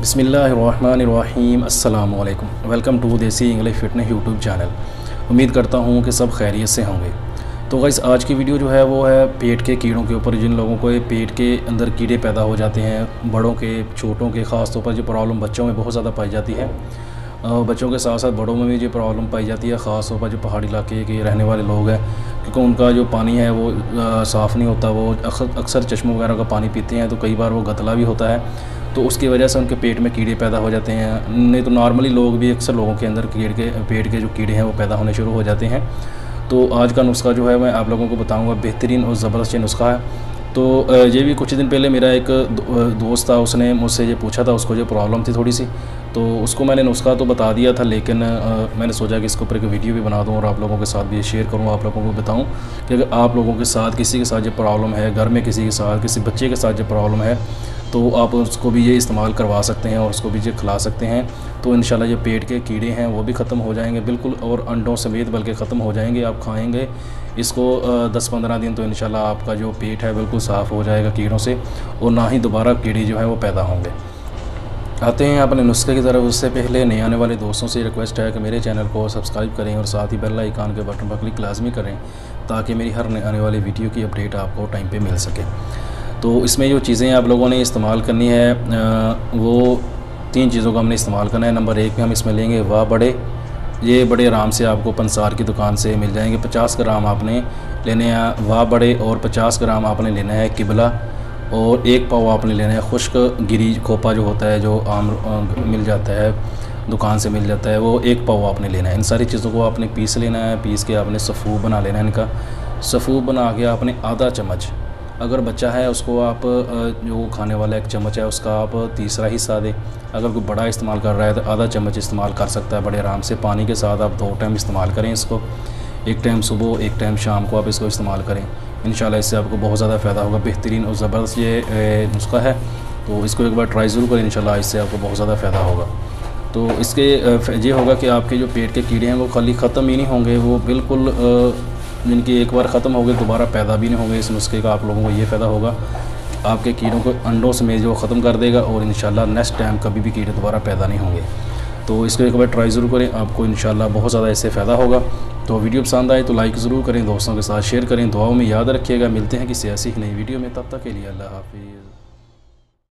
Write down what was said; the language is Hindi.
बिस्मिल्लाहिर्रहमानिर्रहीम अस्सलाम वालेकुम। वेलकम टू देसी इंग्लिश फिटनेस यूट्यूब चैनल। उम्मीद करता हूँ कि सब खैरियत से होंगे। तो गाइस आज की वीडियो जो है वो है पेट के कीड़ों के ऊपर। जिन लोगों को पेट के अंदर कीड़े पैदा हो जाते हैं, बड़ों के छोटों के, ख़ास तौर पर जो प्रॉब्लम बच्चों में बहुत ज़्यादा पाई जाती है, बच्चों के साथ साथ बड़ों में भी जो प्रॉब्लम पाई जाती है, ख़ास तौर पर जो पहाड़ी इलाके के रहने वाले लोग हैं, क्योंकि उनका जो पानी है वो साफ़ नहीं होता। वो अक्सर चश्मों वगैरह का पानी पीते हैं तो कई बार वो गतला भी होता है, तो उसकी वजह से उनके पेट में कीड़े पैदा हो जाते हैं। नहीं तो नॉर्मली लोग भी, अक्सर लोगों के अंदर पेट के जो कीड़े हैं वो पैदा होने शुरू हो जाते हैं। तो आज का नुस्खा जो है मैं आप लोगों को बताऊंगा, बेहतरीन और ज़बरदस्त नुस्खा है। तो ये भी कुछ दिन पहले मेरा एक दोस्त था, उसने मुझसे ये पूछा था, उसको जो प्रॉब्लम थी थोड़ी सी, तो उसको मैंने नुस्खा तो बता दिया था, लेकिन मैंने सोचा कि इसके ऊपर एक वीडियो भी बना दूं और आप लोगों के साथ भी ये शेयर करूं, आप लोगों को बताऊं कि अगर आप लोगों के साथ किसी के साथ जो प्रॉब्लम है, घर में किसी के साथ, किसी बच्चे के साथ जो प्रॉब्लम है, तो आप उसको भी ये इस्तेमाल करवा सकते हैं और उसको भी ये खिला सकते हैं। तो इंशाल्लाह ये पेट के कीड़े हैं वो भी ख़त्म हो जाएंगे बिल्कुल, और अंडों समेत बल्कि ख़त्म हो जाएंगे। आप खाएंगे इसको 10-15 दिन तो इंशाल्लाह आपका जो पेट है बिल्कुल साफ़ हो जाएगा कीड़ों से, और ना ही दोबारा कीड़े जो है वो पैदा होंगे। आते हैं अपने नुस्खे की तरफ। उससे पहले नए आने वाले दोस्तों से रिक्वेस्ट है कि मेरे चैनल को सब्सक्राइब करें और साथ ही बेल आइकन के बटन पर क्लिक लाजमी करें, ताकि मेरी हर आने वाली वीडियो की अपडेट आपको टाइम पे मिल सके। तो इसमें जो चीज़ें आप लोगों ने इस्तेमाल करनी है वो 3 चीज़ों का हमने इस्तेमाल करना है। नंबर 1 पे हम इसमें लेंगे वाह बड़े। ये बड़े आराम से आपको पंसार की दुकान से मिल जाएंगे। 50 ग्राम आपने लेने हैं वाह बड़े, और 50 ग्राम आपने लेना है किबला, और 1 पाव आपने लेना है खुश्क गिरी खोपा जो होता है, जो आम मिल जाता है, दुकान से मिल जाता है, वो 1 पाव आपने लेना है। इन सारी चीज़ों को आपने पीस लेना है। पीस के आपने सफ़ूब बना लेना है। इनका सफ़ूब बना के आपने आधा चम्मच, अगर बच्चा है उसको आप जो खाने वाला 1 चम्मच है उसका आप तीसरा हिस्सा दें। अगर कोई बड़ा इस्तेमाल कर रहा है तो आधा चम्मच इस्तेमाल कर सकता है बड़े आराम से। पानी के साथ आप 2 टाइम इस्तेमाल करें इसको, 1 टाइम सुबह, 1 टाइम शाम को आप इसको इस्तेमाल करें। इंशाल्लाह इससे आपको बहुत ज़्यादा फ़ायदा होगा। बेहतरीन और ज़बरदस्त ये नुस्खा है, तो इसको एक बार ट्राई ज़रूर करें। इंशाल्लाह इससे आपको बहुत ज़्यादा फ़ायदा होगा। तो इसके ये होगा कि आपके जो पेट के कीड़े हैं वो खाली ख़त्म ही नहीं होंगे, वो बिल्कुल जिनकी एक बार ख़त्म हो गए दोबारा पैदा भी नहीं होंगे। इस नुस्खे का आप लोगों को ये फ़ायदा होगा, आपके कीड़ों को अंडों समेत जो ख़त्म कर देगा, और इंशाल्लाह नेक्स्ट टाइम कभी भी कीड़े दोबारा पैदा नहीं होंगे। तो इसको एक बार ट्राई ज़रूर करें, आपको इंशाल्लाह बहुत ज़्यादा इससे फ़ायदा होगा। तो वीडियो पसंद आए तो लाइक ज़रूर करें, दोस्तों के साथ शेयर करें, दुआओं में याद रखिएगा। मिलते हैं किसी ऐसी ही नई वीडियो में, तब तक के लिए अल्लाह हाफिज़।